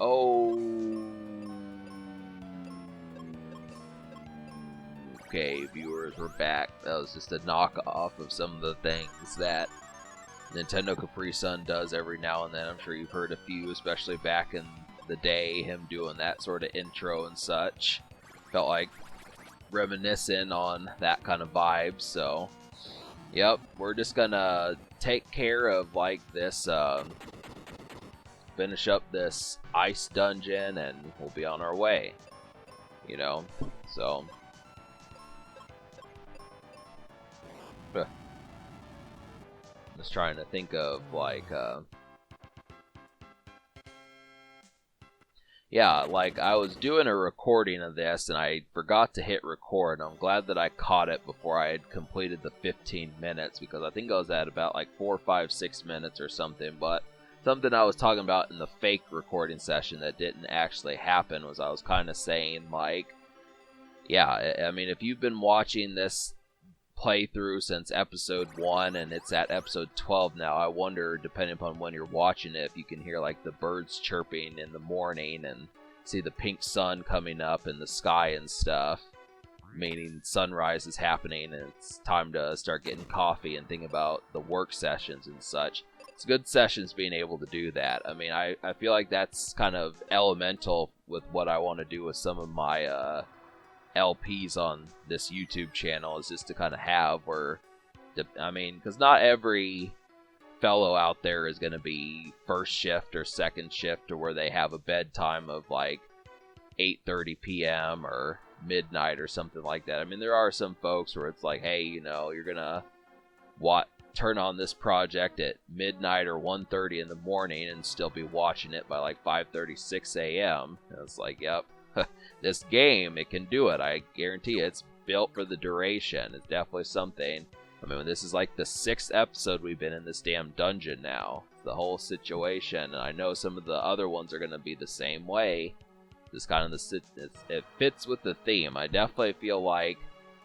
Oh. Okay, viewers, we're back. That was just a knockoff of some of the things that Nintendo Capri Sun does every now and then. I'm sure you've heard a few, especially back in the day, him doing that sort of intro and such. Felt like reminiscing on that kind of vibe, so yep, we're just gonna take care of like this, finish up this ice dungeon and we'll be on our way, you know, so just trying to think of like yeah, like I was doing a recording of this and I forgot to hit record. I'm glad that I caught it before I had completed the 15 minutes because I think I was at about like 4, 5, 6 minutes or something. But something I was talking about in the fake recording session that didn't actually happen was I was kind of saying like, yeah, I mean, if you've been watching this playthrough since episode 1 and it's at episode 12 now, I wonder, depending upon when you're watching it, if you can hear like the birds chirping in the morning and see the pink sun coming up in the sky and stuff, meaning sunrise is happening and it's time to start getting coffee and think about the work sessions and such. It's good sessions being able to do that. I mean, I feel like that's kind of elemental with what I want to do with some of my LPs on this YouTube channel, is just to kind of have, or I mean, because not every fellow out there is going to be first shift or second shift, or where they have a bedtime of like 8:30 p.m. or midnight or something like that. I mean, there are some folks where it's like, hey, you know, you're gonna turn on this project at midnight or 1:30 in the morning and still be watching it by like 5:30, 6 a.m. And it's like, yep. This game, it can do it. I guarantee it's built for the duration. It's definitely something. I mean, this is like the 6th episode we've been in this damn dungeon now. The whole situation. And I know some of the other ones are going to be the same way. Just kind of it fits with the theme. I definitely feel like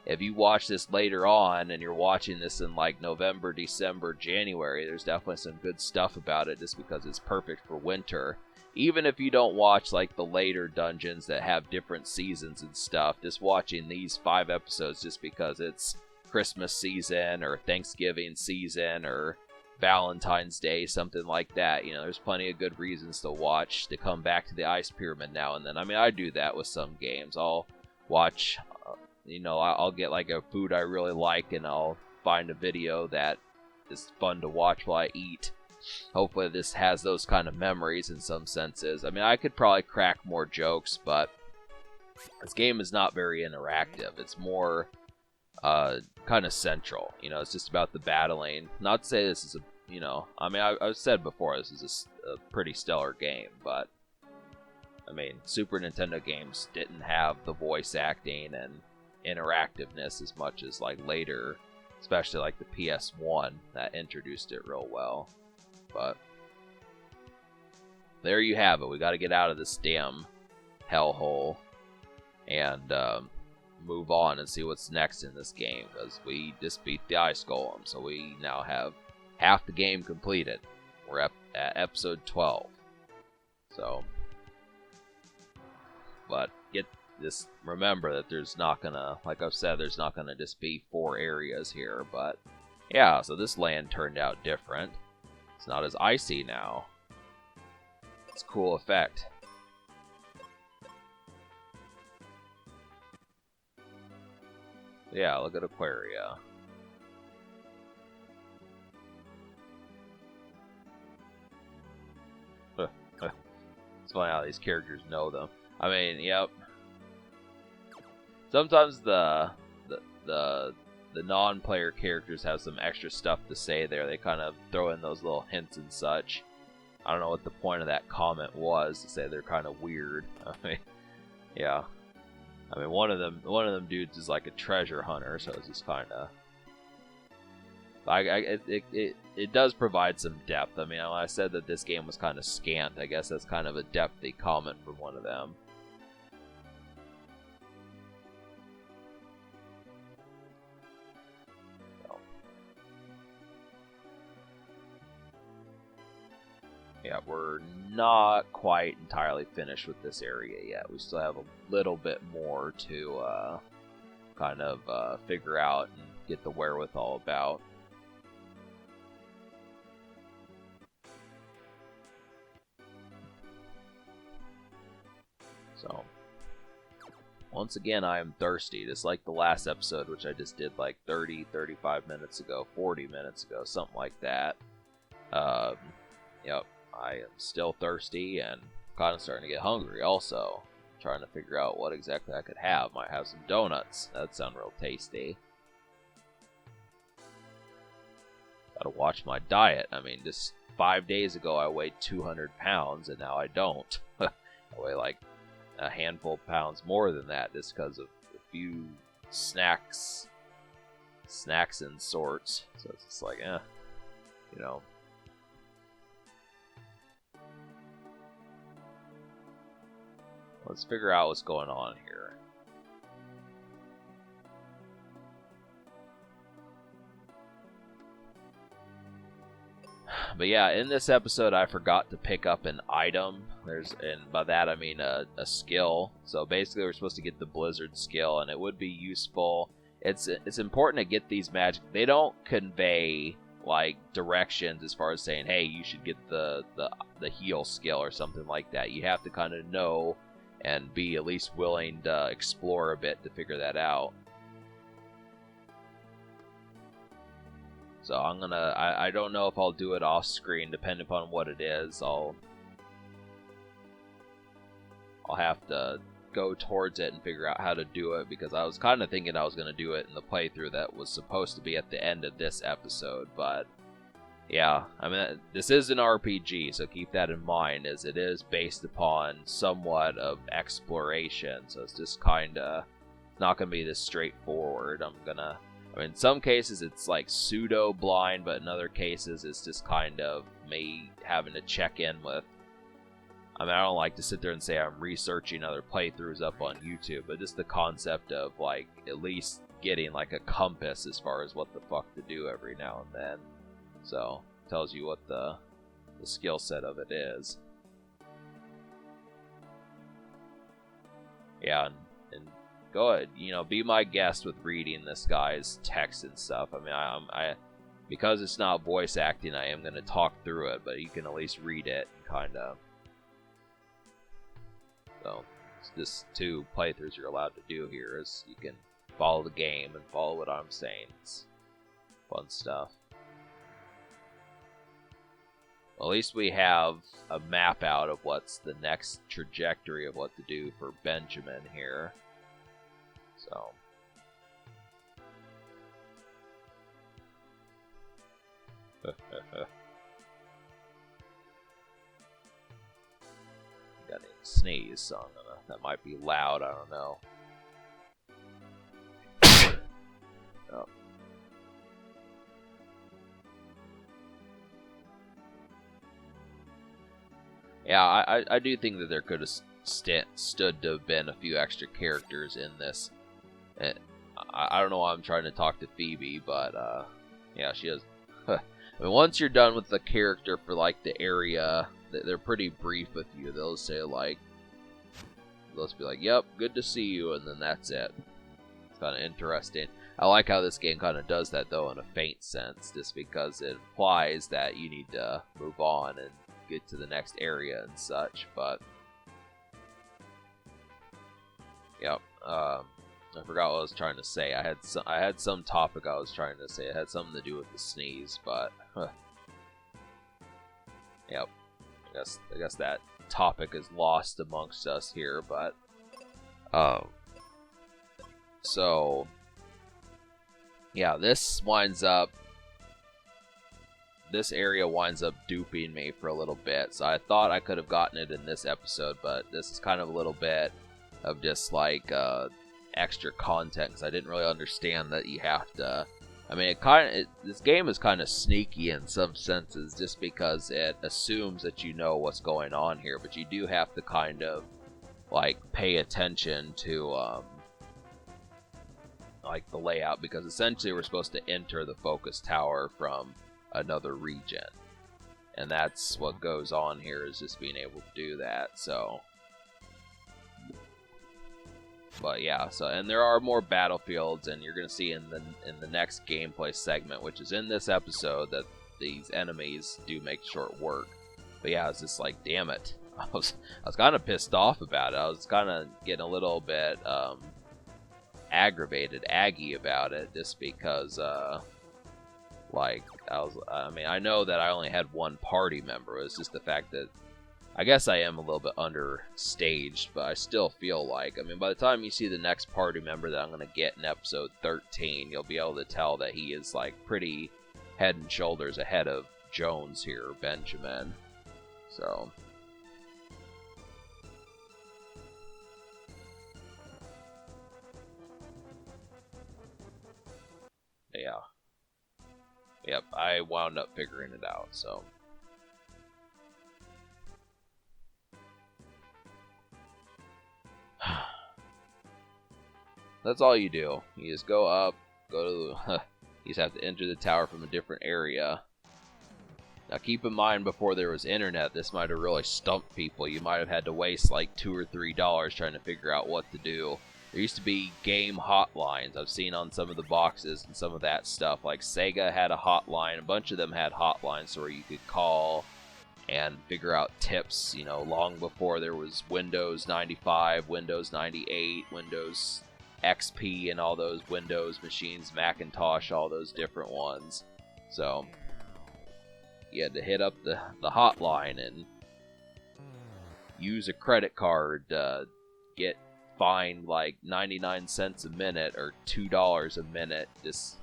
if you watch this later on and you're watching this in like November, December, January, there's definitely some good stuff about it just because it's perfect for winter. Even if you don't watch like the later dungeons that have different seasons and stuff, just watching these 5 episodes just because it's Christmas season or Thanksgiving season or Valentine's Day, something like that, you know, there's plenty of good reasons to watch, to come back to the Ice Pyramid now and then. I mean, I do that with some games. I'll watch, you know, I'll get like a food I really like and I'll find a video that is fun to watch while I eat. Hopefully this has those kind of memories in some senses. I mean, I could probably crack more jokes, but this game is not very interactive. It's more kind of central. You know, it's just about the battling. Not to say this is a, you know, I mean, I've said before, this is a pretty stellar game, but I mean, Super Nintendo games didn't have the voice acting and interactiveness as much as like later, especially like the PS1 that introduced it real well. But there you have it. We got to get out of this damn hellhole and move on and see what's next in this game, because we just beat the Ice Golem, so we now have half the game completed. We're at episode 12. So, but just remember that there's not gonna, like I've said, there's not gonna just be 4 areas here. But yeah, so this land turned out different. It's not as icy now. It's a cool effect. Yeah, look at Aquaria. It's funny how these characters know them. I mean, yep. Sometimes the non-player characters have some extra stuff to say there. They kind of throw in those little hints and such. I don't know what the point of that comment was, to say they're kind of weird. I mean, yeah. I mean, one of them dudes is like a treasure hunter, so it's just kind of. It does provide some depth. I mean, when I said that this game was kind of scant, I guess that's kind of a depthy comment from one of them. Yeah, we're not quite entirely finished with this area yet. We still have a little bit more to kind of figure out and get the wherewithal about. So, once again, I am thirsty, just like the last episode, which I just did like 30, 35 minutes ago, 40 minutes ago, something like that. Yep, I am still thirsty and kind of starting to get hungry also. Trying to figure out what exactly I could have. Might have some donuts. That sound real tasty. Gotta watch my diet. I mean, just 5 days ago I weighed 200 pounds, and now I don't. I weigh like a handful of pounds more than that, just because of a few snacks and sorts. So it's just like, you know. Let's figure out what's going on here. But yeah, in this episode, I forgot to pick up an item. And by that I mean a skill. So basically, we're supposed to get the Blizzard skill, and it would be useful. It's important to get these magic. They don't convey like directions as far as saying, "Hey, you should get the heal skill" or something like that. You have to kind of know and be at least willing to explore a bit to figure that out. So I don't know if I'll do it off screen, depending upon what it is. I'll have to go towards it and figure out how to do it, because I was kind of thinking I was going to do it in the playthrough that was supposed to be at the end of this episode, but yeah, I mean, this is an RPG, so keep that in mind, as it is based upon somewhat of exploration, so it's just kind of not going to be this straightforward. In some cases it's like pseudo-blind, but in other cases it's just kind of me having to check in with, I don't like to sit there and say I'm researching other playthroughs up on YouTube, but just the concept of like at least getting like a compass as far as what the fuck to do every now and then. So, tells you what the skill set of it is. Yeah, and go ahead, be my guest with reading this guy's text and stuff. I mean, I because it's not voice acting, I am going to talk through it, but you can at least read it and kind of. So, it's just 2 playthroughs you're allowed to do here, is you can follow the game and follow what I'm saying. It's fun stuff. Well, at least we have a map out of what's the next trajectory of what to do for Benjamin here. So. Got any sneeze, so that might be loud, I don't know. Oh. Yeah, I do think that there could have stood to have been a few extra characters in this. I don't know why I'm trying to talk to Phoebe, but yeah, she has. I mean, once you're done with the character for like the area, they're pretty brief with you. They'll say like, they'll just be like, "Yep, good to see you," and then that's it. It's kind of interesting. I like how this game kind of does that though, in a faint sense, just because it implies that you need to move on and get to the next area and such. But yep, I forgot what I was trying to say. I had some topic I was trying to say. It had something to do with the sneeze, but yep, I guess that topic is lost amongst us here. But so yeah, this area winds up duping me for a little bit, so I thought I could have gotten it in this episode, but this is kind of a little bit of just like extra content, because I didn't really understand that you have to. I mean, this game is kind of sneaky in some senses, just because it assumes that you know what's going on here, but you do have to kind of like pay attention to like the layout, because essentially we're supposed to enter the focus tower from another region, And that's what goes on here, is just being able to do that. So, but yeah, so, and there are more battlefields, and you're gonna see in the next gameplay segment, which is in this episode, that these enemies do make short work. But yeah, it's just like, damn it, I was kind of pissed off about it. I was kind of getting a little bit aggravated, aggy about it, just because like, I mean, I know that I only had one party member. It was just the fact that I guess I am a little bit understaged, but I still feel like, I mean, by the time you see the next party member that I'm going to get in episode 13, you'll be able to tell that he is, like, pretty head and shoulders ahead of Jones here, Benjamin. So, yeah. Yep, I wound up figuring it out, so. That's all you do. You just go up, go to the, you just have to enter the tower from a different area. Now keep in mind, before there was internet, this might have really stumped people. You might have had to waste like $2 or $3 trying to figure out what to do. There used to be game hotlines I've seen on some of the boxes and some of that stuff. Like Sega had a hotline, a bunch of them had hotlines where you could call and figure out tips, you know, long before there was Windows 95, Windows 98, Windows XP, and all those Windows machines, Macintosh, all those different ones. So you had to hit up the hotline and use a credit card, get fined like 99 cents a minute or $2 a minute. Just,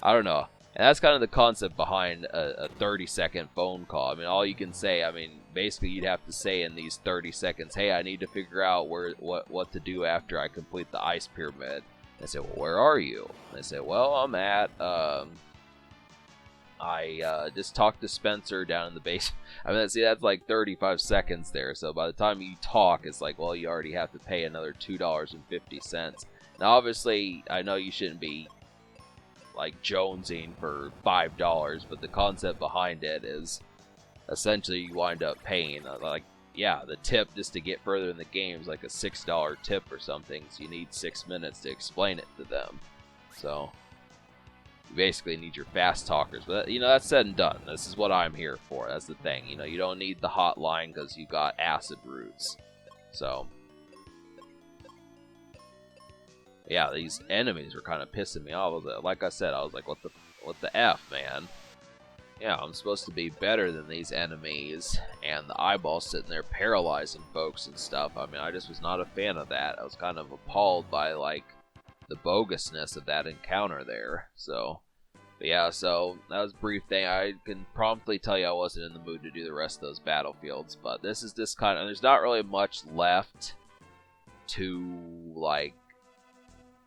I don't know. And that's kind of the concept behind a 30-second phone call. I mean, all you can say, I mean, basically you'd have to say in these 30 seconds, hey, I need to figure out what to do after I complete the ice pyramid. And I say, well, where are you? And I say, well, I'm at, I just talked to Spencer down in the basement. I mean, see, that's like 35 seconds there. So by the time you talk, it's like, well, you already have to pay another $2.50. Now, obviously, I know you shouldn't be like jonesing for $5, but the concept behind it is essentially you wind up paying like, yeah, the tip just to get further in the game is like a $6 tip or something, so you need 6 minutes to explain it to them. So you basically need your fast talkers, but you know, that's said and done. This is what I'm here for. That's the thing, you know, you don't need the hotline because you got acid roots. So yeah, these enemies were kind of pissing me off. Like I said, I was like, what the F, man? Yeah, I'm supposed to be better than these enemies, and the eyeballs sitting there paralyzing folks and stuff. I mean, I just was not a fan of that. I was kind of appalled by, like, the bogusness of that encounter there. So, but yeah, so that was a brief thing. I can promptly tell you I wasn't in the mood to do the rest of those battlefields, but this is this kind of, there's not really much left to, like,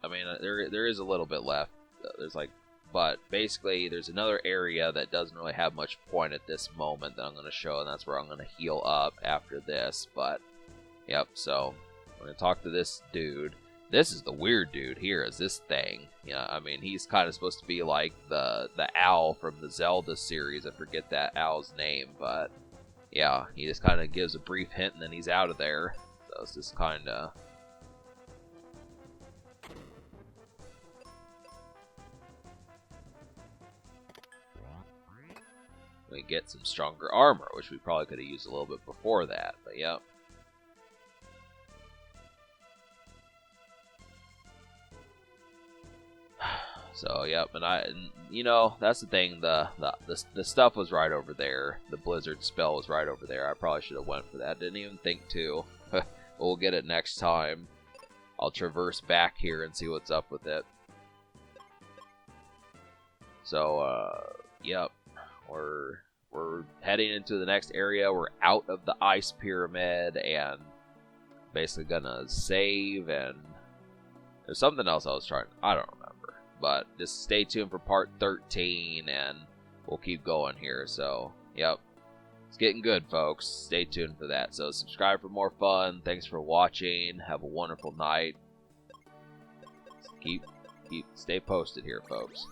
I mean, there is a little bit left. There's like, but basically, there's another area that doesn't really have much point at this moment that I'm going to show, and that's where I'm going to heal up after this. But, yep, so we're going to talk to this dude. This is the weird dude here, is this thing. Yeah, I mean, he's kind of supposed to be like the owl from the Zelda series. I forget that owl's name, but yeah, he just kind of gives a brief hint, and then he's out of there. So it's just kind of... We get some stronger armor, which we probably could have used a little bit before that, but yeah. So yep, and you know, that's the thing. The stuff was right over there. The blizzard spell was right over there. I probably should have went for that. Didn't even think to. We'll get it next time. I'll traverse back here and see what's up with it. So yep. We're heading into the next area. We're out of the ice pyramid and basically gonna save, and there's something else I was trying. I don't remember, but just stay tuned for part 13 and we'll keep going here. So, yep. It's getting good, folks. Stay tuned for that. So, subscribe for more fun. Thanks for watching. Have a wonderful night. Stay posted here, folks.